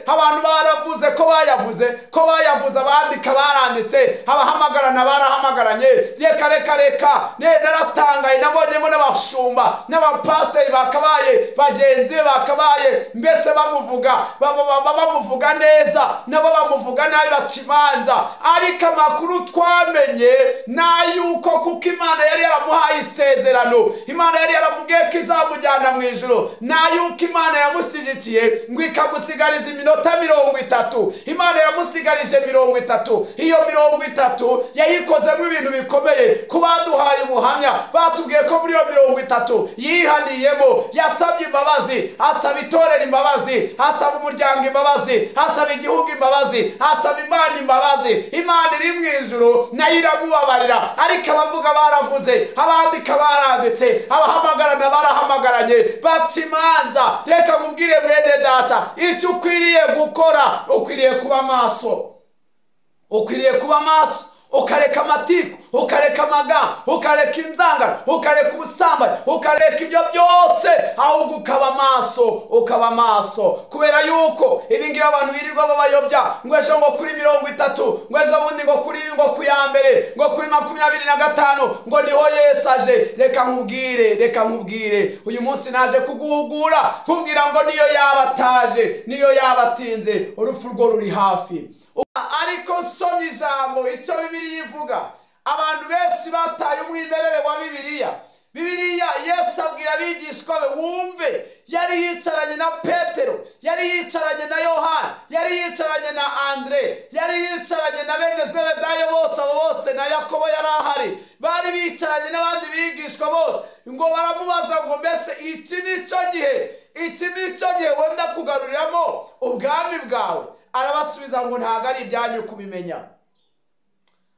abantu baravuze ko bayavuze abandika baranditse abahamagarana barahamagaranye reka naratangaye nabonyemo n'abashumba n'abapasiteri bakabaye bagenzi bakabaye mbese bamuvuga neza nabo bamuvuga nabi bacimanza ariko amakuru twamenye nayuko kuko Imana yari yaramuhaye isezerano Imana yari yaramubwiye ko izamujyana mu ijuru nayuko Imana yamusigikiye ngo ikamusigariza iminota 30 Imana yamusigarije 30 iyo 30 yayikozemo ibintu bikomeye kubaduhaye ubuhamya batubwiye ko muri iyo 30 yihaniyemo yasabye imbabazi asaba itorero imbabazi asaba umuryango imbabazi asaba igihugu imbabazi asaba Imana imbabazi Imana iri mu ijuru nayo iramubabarira ariko abavuga baravuze abandika baranditse abahamagarana barahamagaranye batsimanza reka mubwire mwene data icyo ukwiriye gukora ukwiriye kuba maso ukareka amatiku ukareka amagambo ukareka inzangano ukareka ubusambanyi ukareka ibyo byose ahubwo ukaba maso kubera yuko ibingibi abantu birirwa babayobya ngo ejo ngo kuri 30 ngo ejo bundi ngo ku ya mbere ngo kuri 25 ngo niho Yesu aje reka nkubwire uyu munsi naje kuguhugura kubwira ngo niyo yabataje niyo yabatinze urupfu rwo ruri hafi ariko somye ijambo icyo Bibiliya ivuga abantu benshi bataye umwimerere wa Bibiliya Yesu abwira abigishwa be wumve yari yicaranye na Petero yari yicaranye na Yohana yari yicaranye na Andre yari yicaranye na bene Zebedayo bose na Yakobo yari ahari bari bicaranye n'abandi bigishwa bose ngo baramubaza ngo mbese iki nicyo gihe wenda kugaruriramo ubwami bwawe arabasubiza ngo ntago ari ibyanyu kubimenya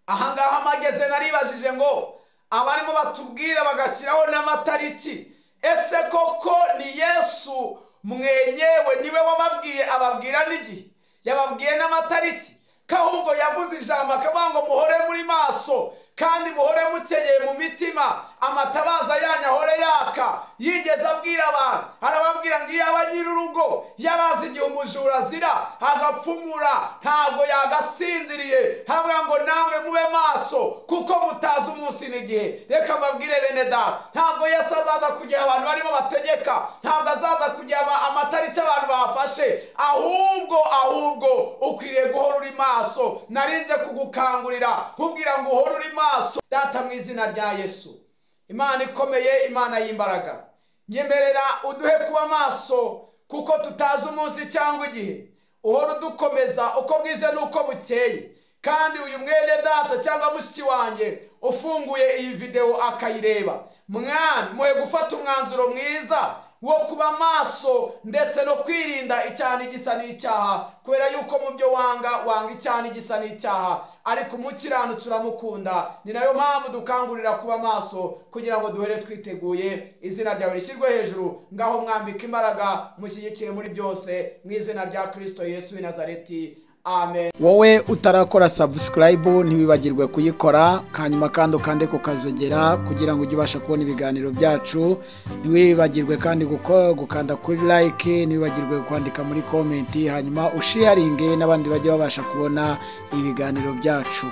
ahangaha mageze naribajije ngo abarimo batubwira bagashyiraho n'amatariki ese koko ni Yesu mwenyewe niwe wababwiye ababwira n'igihe yababwiye n'amatariki kahubwo yavuze ijambo akavuga ngo muhore muri maso kandi muhore mukeye mu mitima amatabaza yanyu ahore yaka yigeze abwira abantu arababwira ngo iyo nyir'urugo yabazi igihe umujura azira agapfumura ntabwo yagasinziriye haravuga ngo namwe mube maso kuko mutazi umunsi n'igihe reka mbabwire bene data ntabwo Yesu azaza kugira abantu barimo bategeka ntabwo azaza kugira amatariki abantu bafashe ahubwo ukwiriye guhora uri maso narinje kugukangurira kubwira ngo uhore uri maso data mu izina rya Yesu Imana ikomeye Imana y'imbaraga nyemerera uduhe kuba maso kuko tutazi umunsi cyangwa igihe uhora udukomeza uko bwize n'uko bukeye kandi uyu mwene data cyangwa mushiki wanjye ufunguye iyi video akayireba mwana muhe gufata umwanzuro mwiza wo kuba maso ndetse no kwirinda icyaha n'igisa n'icyaha kubera yuko mu byo wanga icyaha n'igisa n'icyaha ariko umukiranutsi uramukunda ni nayo mpamvu dukangurira kuba maso kugira ngo duhere twiteguye izina ryawe rishyirwe hejuru ngaho mwambika imbaraga mushyigikire muri byose mu izina rya Kristo Yesu w'i Nazareti amen. Wowe utarakora subscribe ntibibagirwe kuyikora hanyuma kandi ukande kukazogera kugira ngo ujye ubasha kubona ibiganiro byacu ntiwibagirwe kandi gukanda kuri like ntiwibagirwe kwandika muri comment hanyuma usharinge n'abandi bajye babasha kubona ibiganiro byacu.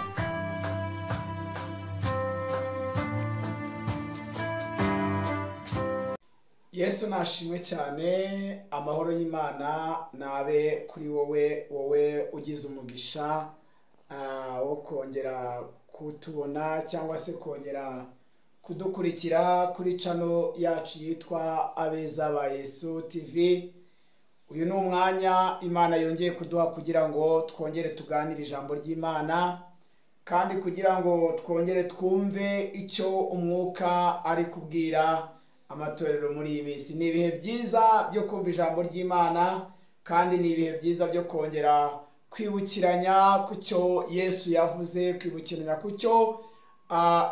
Yesu nashimwe cyane amahoro y'Imana nabe kuri wowe ugize umugisha wo kongera kutubona cyangwa se kongera kudukurikira kuri channel yacu yitwa Abeza ba Yesu TV. Uyu ni umwanya Imana yongeye kuduha kugira ngo twongere tuganire ijambo ry'Imana kandi kugira ngo twongere twumve icyo umwuka ari kubwira amatorero muri iyi minsi. Ni ibihe byiza byo kumva ijambo ry'Imana kandi ni ibihe byiza byo kongera kwibukiranya ku cyo Yesu yavuze, kwibukiranya ku cyo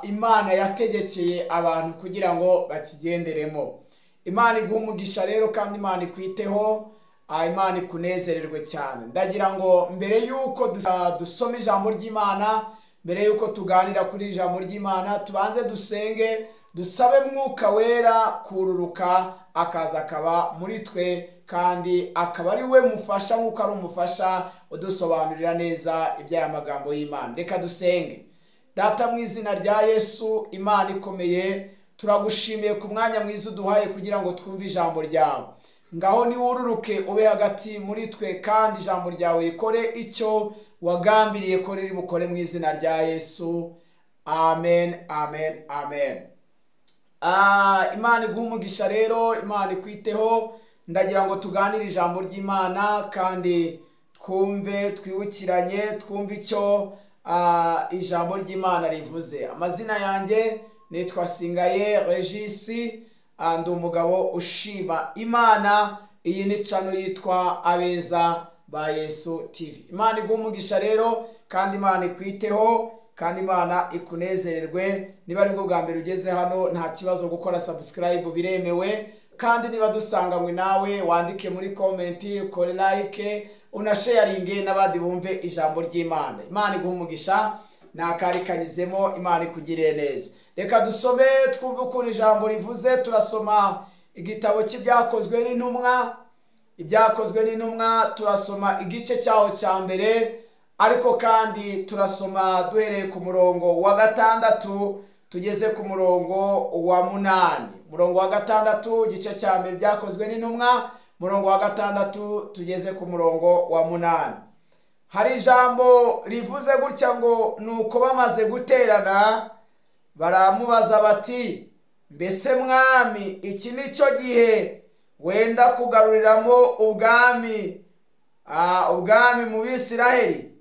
Imana yategekeye abantu kugira ngo bakigenderemo. Imana iguha umugisha rero kandi Imana ikwiteho, Imana ikunezererwe cyane. Ndagira ngo mbere yuko dusoma ijambo ry'Imana, mbere yuko tuganira kuri ijambo ry'Imana, tubanze dusenge dusabe mwuka wera kururuka akaza akaba muri twe kandi akaba ari we mufasha nk'uko ari umufasha udusobanurira neza iby'aya magambo y'Imana. Reka dusenge. Data, mu izina rya Yesu, Imana ikomeye, turagushimiye ku mwanya mwiza uduhaye kugira ngo twumve ijambo ryawe. Ngaho niwururuke ube hagati muri twe, kandi ijambo ryawe rikore icyo wagambiriye ko riri bukore mu izina rya Yesu. Amen, amen, amen. Imana iguhe umugisha rero, Imana ikwiteho. Ndagira ngo tuganire ijambo ry'Imana kandi twumve, twibukiranye, twumve icyo ijambo ry'Imana rivuze. Amazina yanjye nitwa Singaye Regis, ndi umugabo ushima Imana. Iyi ni channel yitwa Abeza ba Yesu TV. Imana iguhe umugisha rero, kandi Imana ikwiteho, kandi Imana ikunezererwe. Niba ari bwo bwa mbere ugeze hano, nta kibazo gukora subscribe, biremewe. Kandi niba dusanganywe nawe, wandike muri comment, ukore like, unasharinge n'abandi bumve ijambo ry'Imana. Imana iguhe umugisha, nakari kanyizemo, Imana ikugirire neza. Reka dusome twumve ukuntu ijambo rivuze. Turasoma igitabo cy'ibyakozwe n'intumwa. Ibyakozwe n'intumwa turasoma igice cyaho cya mbere, ariko kandi turasoma duhereye ku murongo wa 6 tugeze ku murongo wa 8. Murongo wa 6 igice cya mbere byakozwe n'intumwa, murongo wa 6 tugeze ku murongo wa 8. Hari ijambo rivuze gutya ngo, nuko bamaze guterana baramubaza bati, mbese mwami, iki ni cyo gihe wenda kugaruriramo ubwami mu Bisiraheli?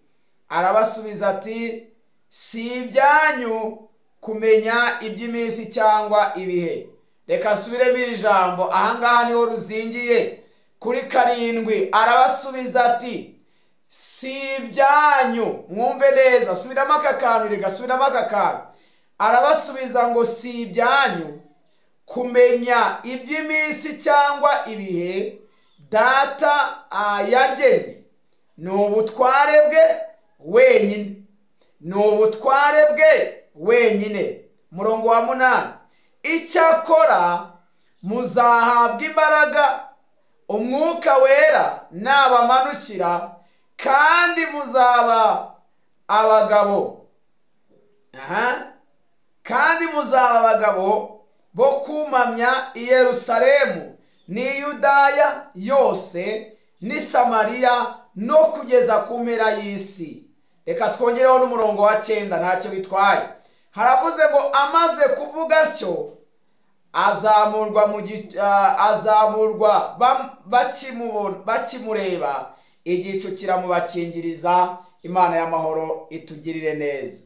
Arabasubiza ati, si ibyanyu kumenya iby'iminsi cyangwa ibihe. Reka subiremo iri jambo, ahangaha niho ruzingiye kuri 7. Arabasubiza ati, si ibyanyu. Mwumve neza, subiramo aka kantu, rigasubiramo aka kantu. Arabasubiza ngo, si ibyanyu kumenya iby'iminsi cyangwa ibihe Data yagennye. Ni ubutware bwe wenyine, ni ubutware bwe wenyine. Murongo wa 8. Icyakora muzahabwa imbaraga Umwuka Wera nabamanukira, kandi muzaba abagabo. Kandi muzaba abagabo bo kumamya i Yerusalemu ni Yudaya yose ni Samariya no kugeza ku mpera y'isi. Reka twongereho n'umurongo wa 9, ntacyo bitwaye. Haravuze ngo, amaze kuvuga cyo azamurwa bakimureba, igicu kiramubakingiriza. Imana y'amahoro itugirire neza.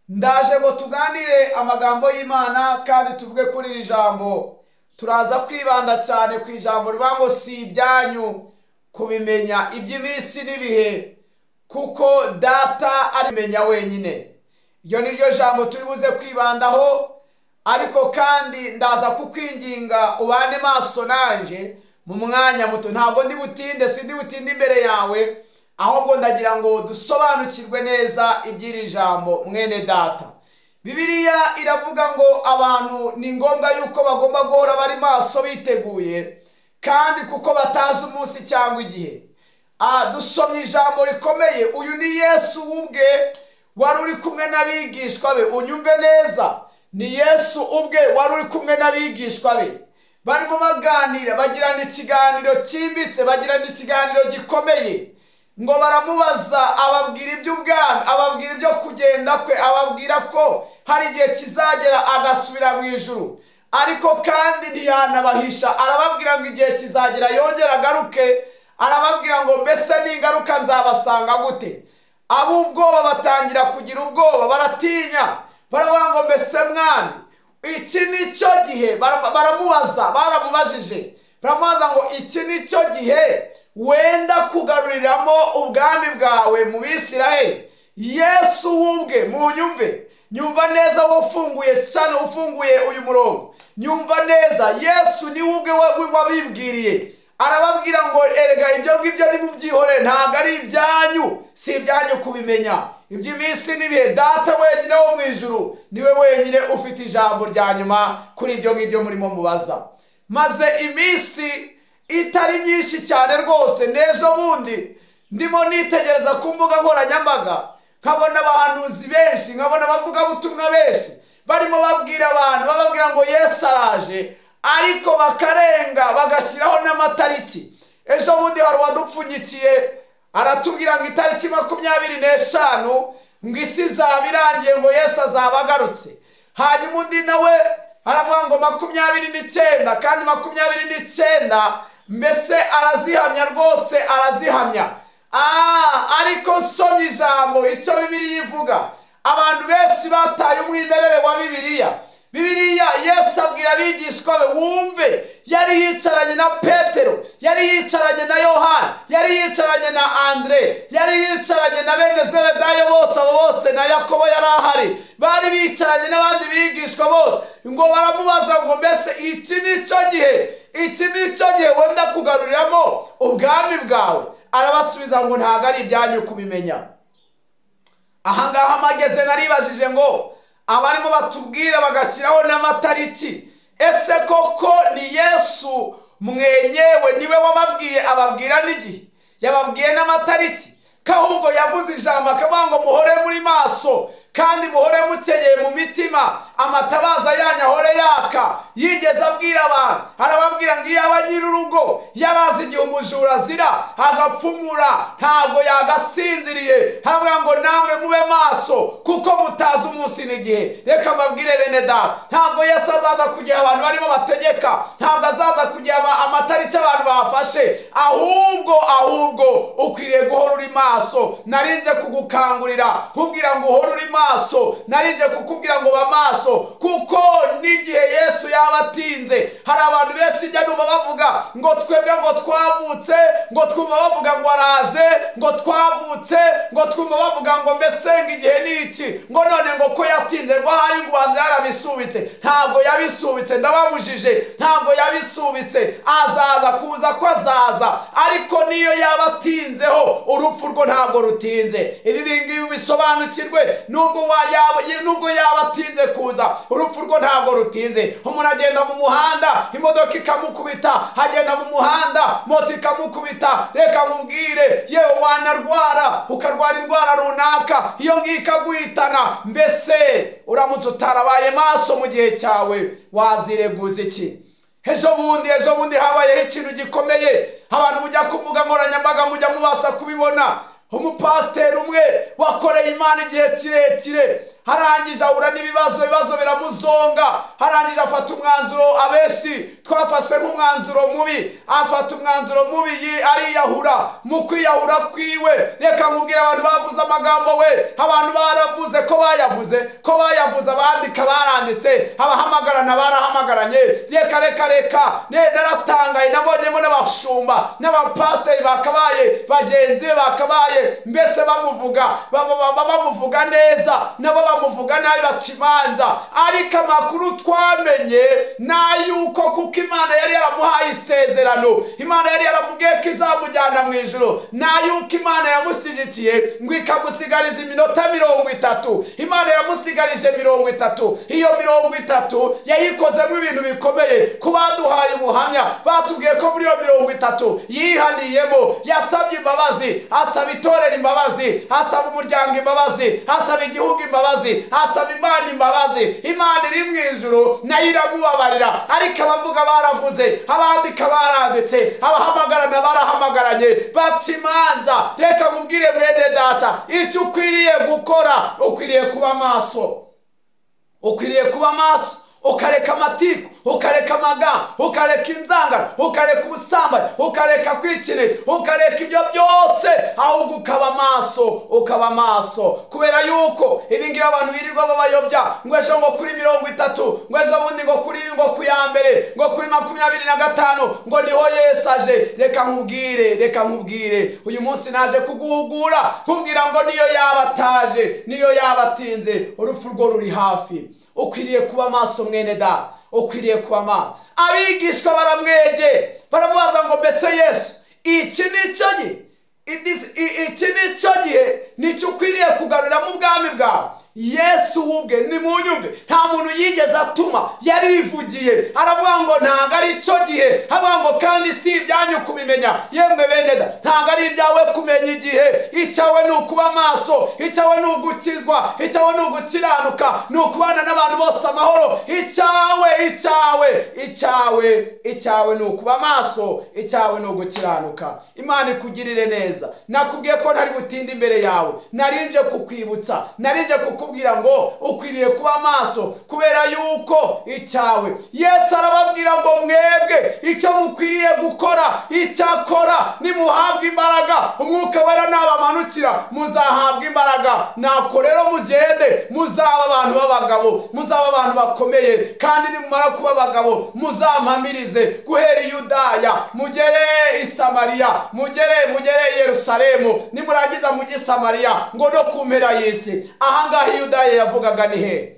Ndaje ngo tuganire amagambo y'Imana, kandi tuvuge kuri iri jambo. Turaza kwibanda cyane ku ijambo rivuga ngo, si ibyanyu kubimenya iby'iminsi n'ibihe, kuko Data arimenya wenyine. Iyo ni ryo jambo turi buze kwibandaho, ariko kandi ndaza kukwinginga ubane maso nanje mu mwanya muto. Ntabwo ndi butinde imbere yawe, ahubwo ndagira ngo dusobanukirwe neza iby'iri jambo mwene data. Bibiliya iravuga ngo abantu ni ngombwa yuko bagomba guhora bari maso biteguye, kandi kuko batazi umunsi cyangwa igihe. Dusomye ijambo rikomeye. Uyu ni Yesu ubwe wari uri kumwe n'abigishwa be. Unyumve neza, ni Yesu ubwe wari uri kumwe n'abigishwa be. Barimo baganira, bagirana ikiganiro cyimbitse, bagirana ikiganiro gikomeye. Ngo baramubaza, ababwira iby'ubwami, ababwira ibyo kugenda kwe, ababwira ko hari igihe kizagera agasubira mu ijuru. Ariko kandi ntiyanabahisha, arababwira ngo igihe kizagera yongera agaruke. Arababwira ngo, mbese n'ingaruka nzabasanga gute? Ab'ubwoba batangira kugira ubwoba, baratinya, baravuga ngo, mbese mwami, iki ni cyo gihe? Baramubajije, baramubaza ngo, iki ni cyo gihe wenda kugaruriramo ubwami bwawe mu Bisiraheli? Yesu ubwe, munyumve, nyumva neza, ufunguye cyane, ufunguye uyu murongo, nyumva neza. Yesu ni ubwe wabibwiriye. Arababwira ngo, erega ibyo ngibyo nimubyihorere, ntabwo ari ibyanyu, si ibyanyu kubimenya iby'iminsi n'ibihe. Data wenyine wo mu ijuru niwe wenyine ufite ijambo rya nyuma kuri ibyo ngibyo murimo mubaza. Maze iminsi itari myinshi cyane rwose. N'ejo bundi ndimo nitegereza ku mbuga nkoranyambaga nkabona abahanuzi benshi, nkabona abavugabutumwa benshi barimo babwira abantu, bababwira ngo Yesu araje, ariko bakarenga bagashyiraho n'amatariki. Ejo bundi hari uwadupfunyikiye aratubwira ngo itariki 25 ngo isi izaba irangiye, ngo Yesu azaba agarutse. Hanyuma undi nawe aravuga ngo 29, kandi 29 mbese arazihamya rwose, arazihamya. Ariko nsomye ijambo icyo Bibiliya ivuga, abantu benshi bataye umwimerere wa Bibiliya. Yesu abwira abigishwa be, wumve, yari yicaranye na Petero, yari yicaranye na Yohana, yari yicaranye na Andre, yari yicaranye na bene Zebedayo bose, na Yakobo yari ahari, bari bicaranye n'abandi bigishwa bose. Ngo baramubaza ngo mbese iki nicyo gihe wenda kugaruriramo ubwami bwawe? Arabasubiza ngo ntago ari ibyanyu kubimenya. Ahangaha mageze naribajije ngo abarimo batubwira bagashyiraho n'amatariki, ese koko ni Yesu mwenyewe niwe wababwiye, ababwira n'igihe, yababwiye n'amatariki? Kahubwo yavuze ijambo akavuga ngo muhore muri maso kandi muhore mukenyeye mu mitima, amatabaza yanyu ahore yaka. Yigeze abwira abantu, arababwira ngo iyo aba nyir'urugo yabazi igihe umujura azira agapfumura ntabwo yagasinziriye, aravuga ngo namwe mube maso kuko mutazi umunsi n'igihe. Reka mbabwire bene data, ntabwo Yesu azaza kugihe abantu barimo bategeka, ntabwo azaza kugihe amatariki abantu bafashe, ahubwo ukwiriye guhora uri maso. Narinje kugukangurira kubwira ngo uhore uri maso, narinje kukubwira ngo ba maso, kuko n'igihe Yesu yaba atinze. Hari abantu benshi njya numva bavuga ngo twebwe ngo twavutse, ngo twumva bavuga ngo araje, ngo twavutse, ngo twumva bavuga ngo mbese ngo igihe ni iki, ngo none ngo ko yatinze, ngo hari ngo ubanza yarabisubitse. Ntabwo yabisubitse, ndababujije, ntabwo yabisubitse. Azaza, kuza ko azaza, ariko niyo yaba atinzeho urupfu rwo ntabwo rutinze. Ibi bingibi bisobanukirwe, nubwo yaba atinze kuza, urupfu rwo ntabwo rutinze. Umuntu agenda mu muhanda, imodoka ikamukubita, agenda mu muhanda, moto ikamukubita. Reka nkubwire, yewe wanarwara, ukarwara indwara runaka, iyo ngiyo ikaguhitana. Mbese uramutse utarabaye maso mu gihe cyawe, wazireguza iki? Ejo bundi habayeho ikintu gikomeye, abantu mujya ku mbuga nkoranyambaga mujya mubasha kubibona. Umupasiteri umwe wakoreye Imana igihe kirekire, harangije ahura n'ibibazo biramuzonga, harangije afata umwanzuro, abenshi twafashe nk'umwanzuro mubi, afata umwanzuro mubi, ariyahura. Mu kwiyahura kwiwe, reka nkubwire, abantu bavuze amagambo we, abantu baravuze ko bayavuze, abandika baranditse, abahamagarana barahamagaranye. Reka naratangaye, nabonyemo n'abashumba n'abapasiteri bakabaye bagenzi be, bakabaye mbese bamuvuga neza, nabo bamuvuga nabi, baca imanza. Ariko amakuru twamenye n'ayuko kuko Imana yari yaramuhaye isezerano, Imana yari yaramubwiye ko izamujyana mu ijuru, n'ayuko Imana yamushyigikiye ngo ikamusigariza iminota 30. Imana yamusigarije 30. Iyo 30 yayikozemo ibintu bikomeye. Ku baduhaye ubuhamya batubwiye ko muri iyo 30 yihaniyemo, yasabye imbabazi, asaba itorero imbabazi, asaba umuryango imbabazi, asaba igihugu imbabazi, asaba Imana imbabazi. Imana iri mu ijuru nayo iramubabarira. Ariko abavuga baravuze, abandika baranditse, abahamagarana barahamagaranye, baca imanza. Reka mubwire mwene data, icyo ukwiriye gukora, ukwiriye kuba maso, ukareka amatiku, ukareka amagambo, ukareka inzangano, ukareka ubusambanyi, ukareka kwikinisha, ukareka ibyo byose, ahubwo ukaba maso. Kubera yuko ibingibi abantu birirwa babayobya, ngo ejo ngo kuri 30, ngo ejo bundi ngo ku ya mbere, ngo kuri 25, ngo niho Yesu aje. Reka nkubwire, uyu munsi naje kuguhugura, nkubwira ngo niyo yaba ataje, niyo yaba atinze, urupfu rwo ruri hafi. Ukwiriye kuba maso mwene da, ukwiriye kuba maso. Abigishwa baramwegeye, baramubaza ngo mbese Yesu, iki nicyo gihe nicyo ukwiriye kugarurira mu bwami bwawe? Yesu ubwe nimunyumve nta muntu yigeze atuma, yarivugiye aravuga ngo ntabwo ari cyo gihe, avuga ngo kandi si ibyanyu kubimenya. Yemwe bene da, ntabwo ari ibyawe kumenya igihe. Icyawe ni ukuba maso, icyawe ni ugukizwa, icyawe ni ugukiranuka, ni ukubana n'abantu bose amahoro. Icyawe ni ukuba maso, icyawe ni ugukiranuka. Imana ikugirire neza. Nakubwiye ko ntari butinde imbere yawe, narinje kukwibutsa, narinje kukubwira ngo ukwiriye kuba maso kubera yuko icyawe. Yesu arababwira ngo mwebwe icyo mukwiriye gukora, icyakora nimuhabwa imbaraga Umwuka Wera nabamanukira muzahabwa imbaraga. Nako rero mugende muzaba abantu b'abagabo, muzaba abantu bakomeye, kandi nimumara kuba abagabo muzampamirize guhera i Yudaya mugere i Samariya, mugere i Yerusalemu, nimurangiza mujye Samariya ngo no ku mpera y'isi. Ahangaha i Yudaya yavugaga ni he?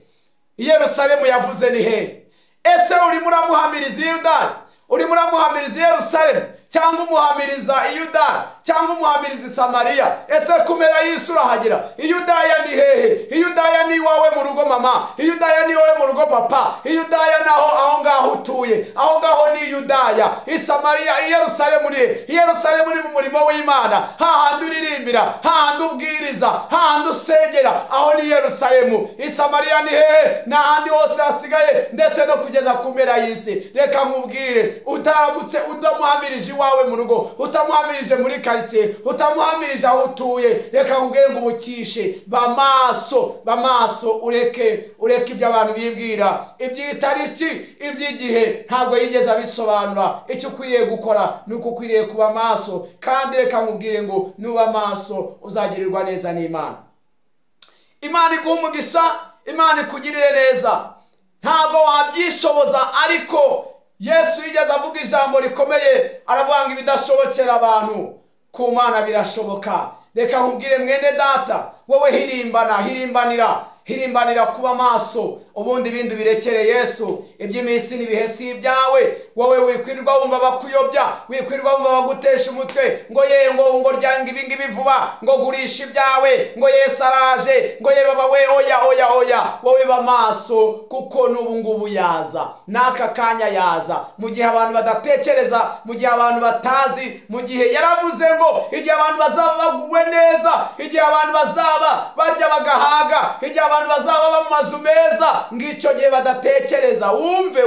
I Yerusalemu yavuze ni he? Ese urimo uramuhamiriza i Yudaya, urimo uramuhamiriza i Yerusalemu, cyangwa umuhamiriza i Yudaya, cyangwa umuhamiriza i Samariya? Ese kumera y'isi urahagera? I Yudaya ni hehe? I Yudaya ni iwawe mu rugo mama, i Yudaya ni iwawe mu rugo papa, i Yudaya naho aho ngaho utuye, aho ngaho ni Yudaya. I Samariya, i Yerusalemu ni he? I Yerusalemu ni mu murimo w'Imana, hahandi uririmbira, hahandi ubwiriza, hahandi usengera, aho ni Yerusalemu. I Samariya ni hehe? N'ahandi hose hasigaye, ndetse no kugeza ku mpera y'isi. Reka nkubwire, utaramutse udamuhamirije iwawe mu rugo, utamuhamirije muri quartier, utamuhamirije aho utuye, reka nkubwire ngo ubukishe. Bamaso ureke ibyo abantu bibwira, iby'itariki, iby'igihe ntabwo yigeze abisobanura. Icyo ukwiriye gukora ni uko ukwiriye kuba maso, kandi reka nkubwire ngo nuba maso uzagirirwa neza n'Imana. Imana iguha umugisha, Imana ikugirire neza. Ntabwo wabyishoboza, ariko Yesu yigeze avuga ijambo rikomeye, aravuga ngo ibidashobokera abantu ku Mana birashoboka. Reka nkubwire mwene data, wowe hirimbanira kuba maso, ubundi ibindi birekere Yesu. Iby'iminsi n'ibihe si ibyawe. Wowe wikwirirwa wumva bakuyobya, wikwirirwa wumva bagutesha umutwe ngo ngo ryanga ibingibi vuba, ngo gurisha ibyawe, ngo Yesu araje, ngo baba we oya. Wowe ba maso, kuko n'ubu ngubu yaza, n'aka kanya yaza, mu gihe abantu badatekereza, mu gihe abantu batazi, mu gihe yaravuze ngo igihe abantu bazaba baguwe neza, igihe abantu bazaba barya bagahaga, igihe abantu bazaba mu mazu meza, ngicyo gihe badatekereza. Wumve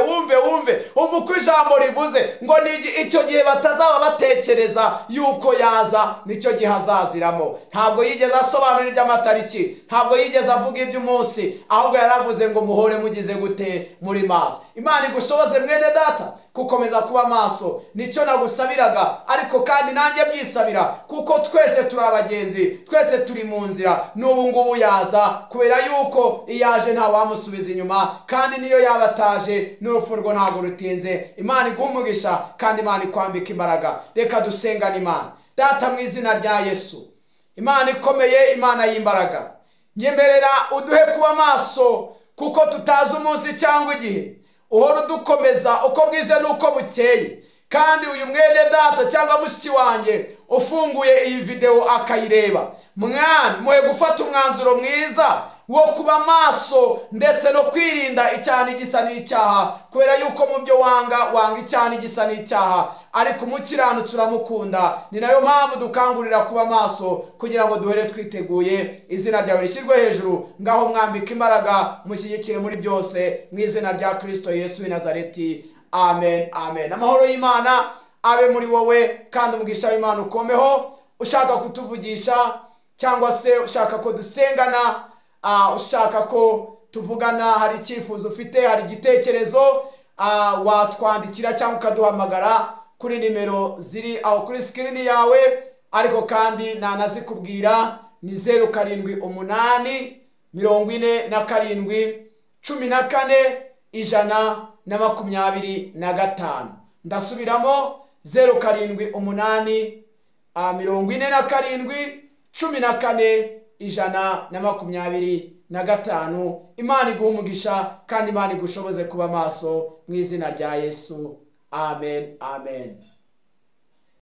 uko ijambo rivuze ngo icyo gihe batazaba batekereza yuko yaza, nicyo gihe azaziramo. Ntabwo yigeze asobanura iby'amatariki, ntabwo yigeze avuga iby'umunsi, ahubwo yaravuze ngo muhore mugize gute? Muri maso. Imana igushoboze mwene data gukomeza kuba maso, nicyo nagusabiraga, ariko kandi nanjye byisabira, kuko twese turi abagenzi, twese turi mu nzira. N'ubu ngubu yaza, kubera yuko iyaje nta wamusubiza inyuma, kandi niyo yabataje n'urupfu rwo ntabwo rutinze. Imana iguha umugisha, kandi Imana ikwambika imbaraga. Reka dusengane Imana. Data, mu izina rya Yesu, Imana ikomeye, Imana y'imbaraga, nyemerera uduhe kuba maso, kuko tutazi umunsi cyangwa igihe. Uhora udukomeza uko bwize n'uko bukeye. Kandi uyu mwene data cyangwa mushiki wanjye ufunguye iyi video akayireba, mwana muhe gufata umwanzuro mwiza wo kuba maso, ndetse no kwirinda icyaha n'igisa n'icyaha, kubera yuko mu byo wanga icyaha n'igisa n'icyaha, ariko umukiranutsi uramukunda. Ni nayo mpamvu dukangurira kuba maso, kugira ngo duhere twiteguye. Izina ryawe rishyirwe hejuru. Ngaho mwambika imbaraga, mushyigikire muri byose, mu izina rya Kristo Yesu w'i Nazareti. Amen. Amahoro y'Imana abe muri wowe, kandi umugisha w'Imana ukomeho. Ushaka kutuvugisha, cyangwa se ushaka ko dusengana, ushaka ko tuvugana, hari icyifuzo ufite, hari igitekerezo, watwandikira cyangwa ukaduhamagara kuri nimero ziri aho kuri screen yawe. Ariko kandi nanazikubwira ni 07 47 14 125. Ndasubiramo 07 47 14 125. Imana iguha umugisha, kandi Imana igushoboze kuba maso, mu izina rya Yesu. Amen.